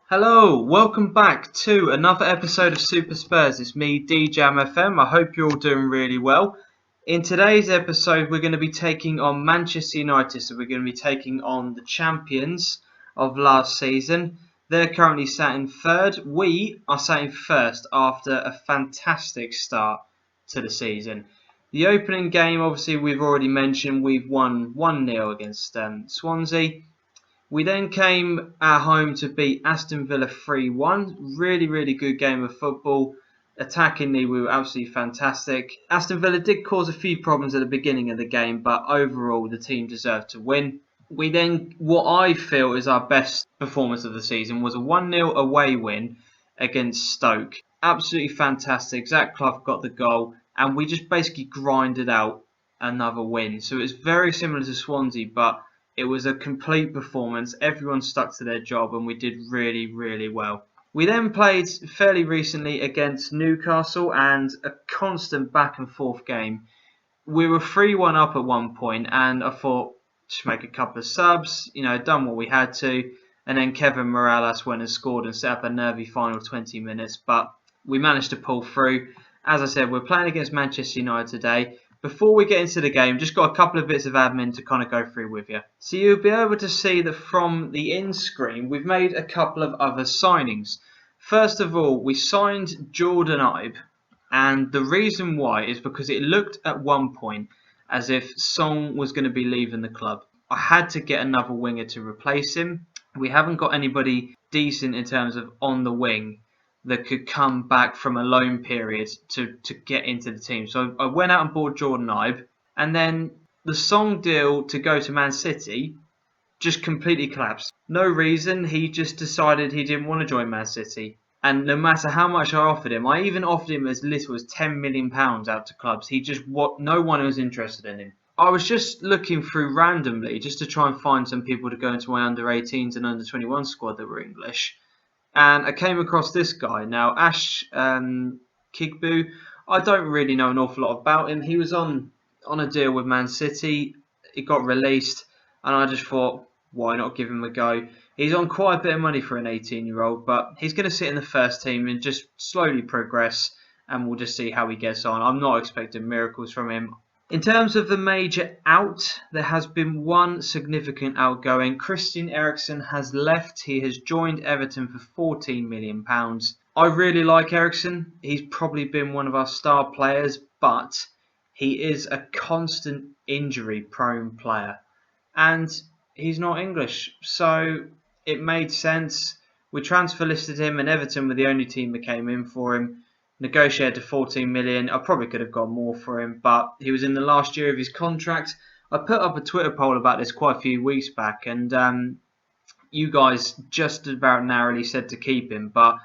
Hello, welcome back to another episode of Super Spurs. It's me, DJam FM. I hope you're all doing really well. In today's episode, we're going to be taking on Manchester United. So we're going to be taking on the champions of last season. They're currently sat in third. We are sat in first after a fantastic start to the season. The opening game, obviously, we've already mentioned. We've won 1-0 against Swansea. We then came at home to beat Aston Villa 3-1. Really good game of football. Attackingly, we were absolutely fantastic. Aston Villa did cause a few problems at the beginning of the game, but overall, the team deserved to win. We then, what I feel is our best performance of the season, was a 1-0 away win against Stoke. Absolutely fantastic. Zach Clough got the goal, and we just basically grinded out another win. So it's very similar to Swansea, but it was a complete performance. Everyone stuck to their job and we did really well. We then played fairly recently against Newcastle and a constant back and forth game. We were 3-1 up at one point and I thought, just make a couple of subs, done what we had to. And then Kevin Morales went and scored and set up a nervy final 20 minutes. But we managed to pull through. As I said, we're playing against Manchester United today. Before we get into the game, just got a couple of bits of admin to kind of go through with you. So you'll be able to see that from the in screen, we've made a couple of other signings. First of all, we signed Jordan Ibe, and the reason why is because it looked at one point as if Song was going to be leaving the club. I had to get another winger to replace him. We haven't got anybody decent in terms of on the wing that could come back from a loan period to get into the team. So I went out and bought Jordan Ibe, and then the Song deal to go to Man City just completely collapsed. No reason, he just decided he didn't want to join Man City. And no matter how much I offered him, I even offered him as little as £10 million out to clubs. No one was interested in him. I was just looking through randomly just to try and find some people to go into my under-18s and under-21 squad that were English. And I came across this guy. Now, Ash Kigbu, I don't really know an awful lot about him. He was on a deal with Man City. He got released, and I just thought, why not give him a go? He's on quite a bit of money for an 18-year-old, but he's going to sit in the first team and just slowly progress, and we'll just see how he gets on. I'm not expecting miracles from him. In terms of the major out, there has been one significant outgoing. Christian Eriksen has left. He has joined Everton for £14 million. I really like Eriksen. He's probably been one of our star players, but he is a constant injury-prone player. And he's not English, so it made sense. We transfer listed him, and Everton were the only team that came in for him. Negotiated to £14 million. I probably could have got more for him, but he was in the last year of his contract. I put up a Twitter poll about this quite a few weeks back, and you guys just about narrowly said to keep him, but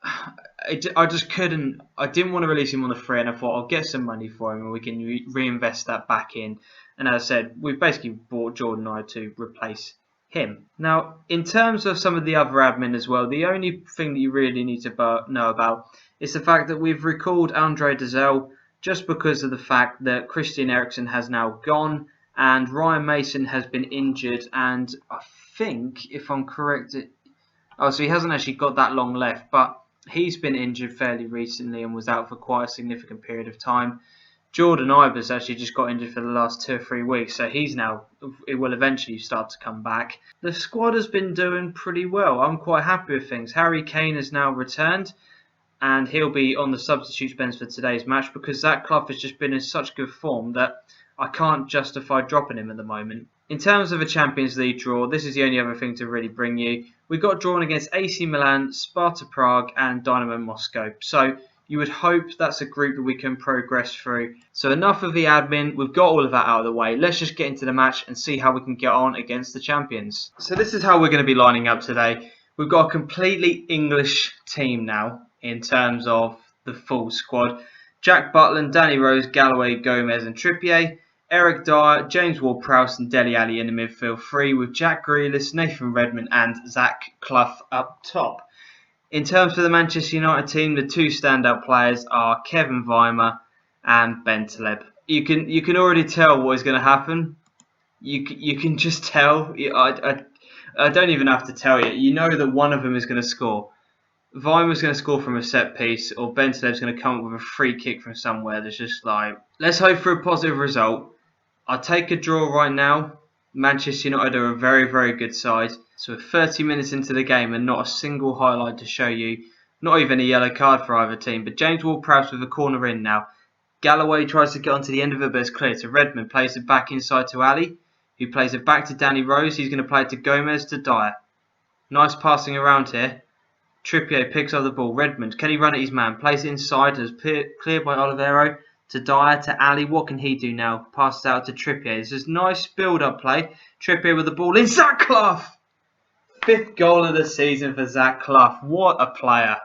I just couldn't. I didn't want to release him on the free, and I thought I'll get some money for him and we can reinvest that back in. And as I said, we've basically bought Jordan Ibe to replace him. Now, in terms of some of the other admin as well, the only thing that you really need to know about is the fact that we've recalled Andre Dazelle just because of the fact that Christian Eriksen has now gone and Ryan Mason has been injured, and I think, if I'm correct, so he hasn't actually got that long left, but he's been injured fairly recently and was out for quite a significant period of time. Jordan Ibe has actually just got injured for the last 2 or 3 weeks, so it will eventually start to come back. The squad has been doing pretty well. I'm quite happy with things. Harry Kane has now returned, and he'll be on the substitute bench for today's match because Zach Clough has just been in such good form that I can't justify dropping him at the moment. In terms of a Champions League draw, this is the only other thing to really bring you. We got drawn against AC Milan, Sparta Prague and Dynamo Moscow. So you would hope that's a group that we can progress through. So enough of the admin, we've got all of that out of the way. Let's just get into the match and see how we can get on against the champions. So this is how we're going to be lining up today. We've got a completely English team now in terms of the full squad. Jack Butland, Danny Rose, Galloway, Gomez and Trippier. Eric Dyer, James Ward-Prowse and Dele Alli in the midfield three with Jack Grealish, Nathan Redmond and Zach Clough up top. In terms of the Manchester United team, the 2 standout players are Kevin Weimer and Ben Taleb. You can already tell what is going to happen. You can just tell. I don't even have to tell you. You know that one of them is going to score. Weimer's going to score from a set piece, or Bentaleb's going to come up with a free kick from somewhere that's just like, let's hope for a positive result. I'll take a draw right now. Manchester United are a very, very good side. So we're 30 minutes into the game and not a single highlight to show you. Not even a yellow card for either team. But James Ward-Prowse with a corner in now. Galloway tries to get onto the end of it, but it's clear to Redmond. Plays it back inside to Ali, who plays it back to Danny Rose. He's going to play it to Gomez to Dyer. Nice passing around here. Trippier picks up the ball. Redmond, can he run at his man? Plays it inside. It's cleared by Oliveira to Dyer to Ali. What can he do now? Passes out to Trippier. This is nice build-up play. Trippier with the ball in. Zach Clough! 5th goal of the season for Zach Clough. What a player.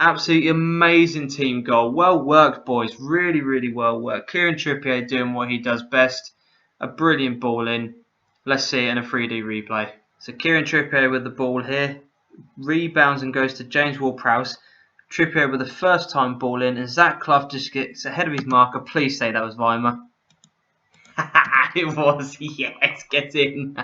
Absolutely amazing team goal. Well worked, boys. Really, really well worked. Kieran Trippier doing what he does best. A brilliant ball in. Let's see it in a 3D replay. So Kieran Trippier with the ball here. Rebounds and goes to James Ward-Prowse. Trippier with the first time ball in, and Zach Clough just gets ahead of his marker. Please say that was Weimer. It was, yes, get in.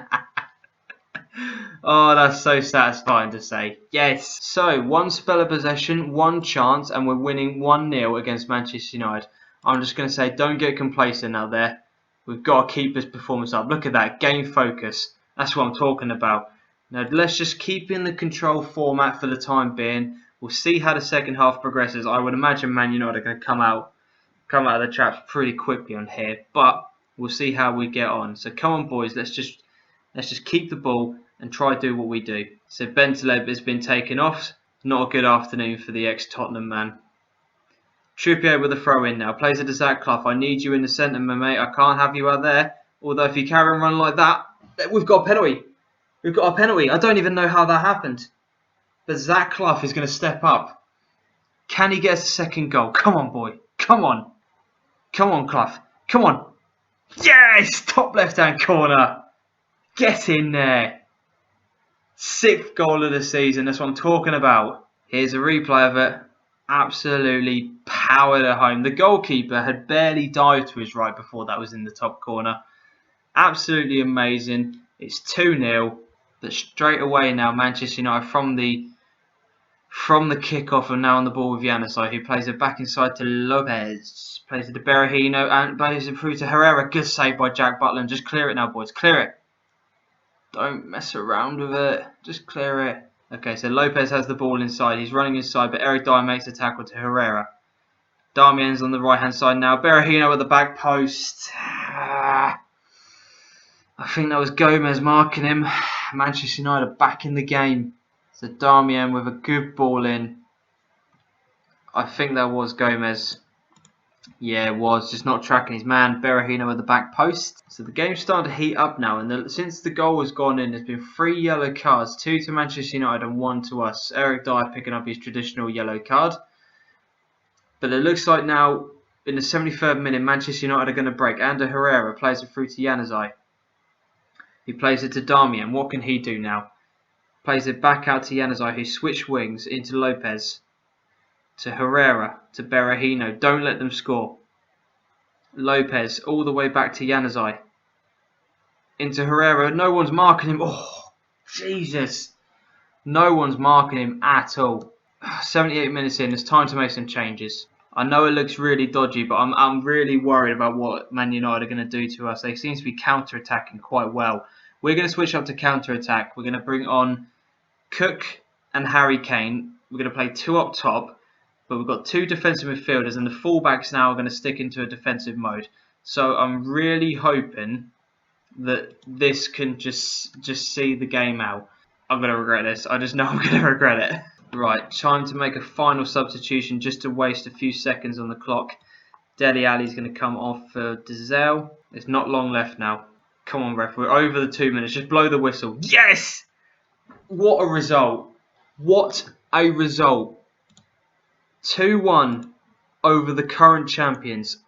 Oh, that's so satisfying to say. Yes. So, one spell of possession, one chance, and we're winning 1-0 against Manchester United. I'm just going to say, don't get complacent out there. We've got to keep this performance up. Look at that, game focus. That's what I'm talking about. Now, let's just keep in the control format for the time being. We'll see how the second half progresses. I would imagine Man United are going to come out of the traps pretty quickly on here, but we'll see how we get on. So come on, boys, let's just keep the ball and try to do what we do. So Bentaleb has been taken off. Not a good afternoon for the ex-Tottenham man. Trippier with a throw in now. Plays it to Zach Clough. I need you in the centre, my mate. I can't have you out there. Although if you carry on running like that, we've got a penalty. We've got a penalty. I don't even know how that happened. But Zach Clough is going to step up. Can he get us a second goal? Come on, boy. Come on. Come on, Clough. Come on. Yes! Top left-hand corner. Get in there. 6th goal of the season. That's what I'm talking about. Here's a replay of it. Absolutely powered it home. The goalkeeper had barely dived to his right before that was in the top corner. Absolutely amazing. It's 2-0. But straight away now, Manchester United from the kickoff are now on the ball with Januzaj, who plays it back inside to Lopez. Plays it to Berahino and plays it through to Herrera. Good save by Jack Butland. Just clear it now, boys. Clear it. Don't mess around with it. Just clear it. Okay, so Lopez has the ball inside. He's running inside, but Eric Dyer makes a tackle to Herrera. Darmian's on the right-hand side now. Berahino at the back post. I think that was Gomez marking him. Manchester United are back in the game. So Darmian with a good ball in. I think that was Gomez. Yeah, it was. Just not tracking his man. Berahino at the back post. So the game's starting to heat up now. And since the goal has gone in, there's been 3 yellow cards. 2 to Manchester United and 1 to us. Eric Dyer picking up his traditional yellow card. But it looks like now, in the 73rd minute, Manchester United are going to break. Ander Herrera plays it through to Januzaj. He plays it to Darmian. What can he do now? Plays it back out to Januzaj, who switched wings into Lopez. To Herrera. To Berahino. Don't let them score. Lopez all the way back to Januzaj. Into Herrera. No one's marking him. Oh, Jesus. No one's marking him at all. 78 minutes in. It's time to make some changes. I know it looks really dodgy, but I'm really worried about what Man United are going to do to us. They seem to be counter-attacking quite well. We're going to switch up to counter-attack. We're going to bring on Cook and Harry Kane. We're going to play 2 up top, but we've got 2 defensive midfielders, and the fullbacks now are going to stick into a defensive mode. So I'm really hoping that this can just see the game out. I'm going to regret this. I just know I'm going to regret it. Right, time to make a final substitution just to waste a few seconds on the clock. Dele Alli's going to come off for Dizelle. There's not long left now. Come on, ref. We're over the 2 minutes. Just blow the whistle. Yes! What a result. What a result. 2-1 over the current champions.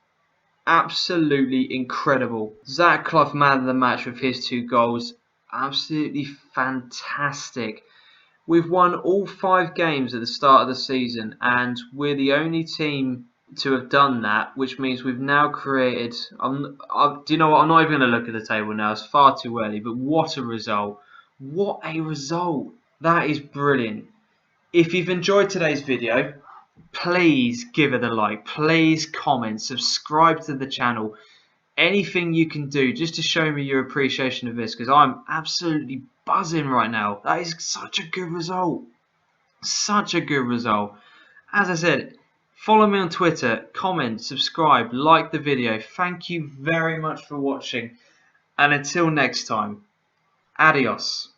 Absolutely incredible. Zach Clough, man of the match with his 2 goals. Absolutely fantastic. We've won all 5 games at the start of the season, and we're the only team to have done that, which means we've now created... do you know what? I'm not even going to look at the table now. It's far too early, but what a result. What a result. That is brilliant. If you've enjoyed today's video, please give it a like. Please comment, subscribe to the channel. Anything you can do just to show me your appreciation of this, because I'm absolutely buzzing right now. That is such a good result. Such a good result. As I said, follow me on Twitter, comment, subscribe, like the video. Thank you very much for watching. And until next time, adios.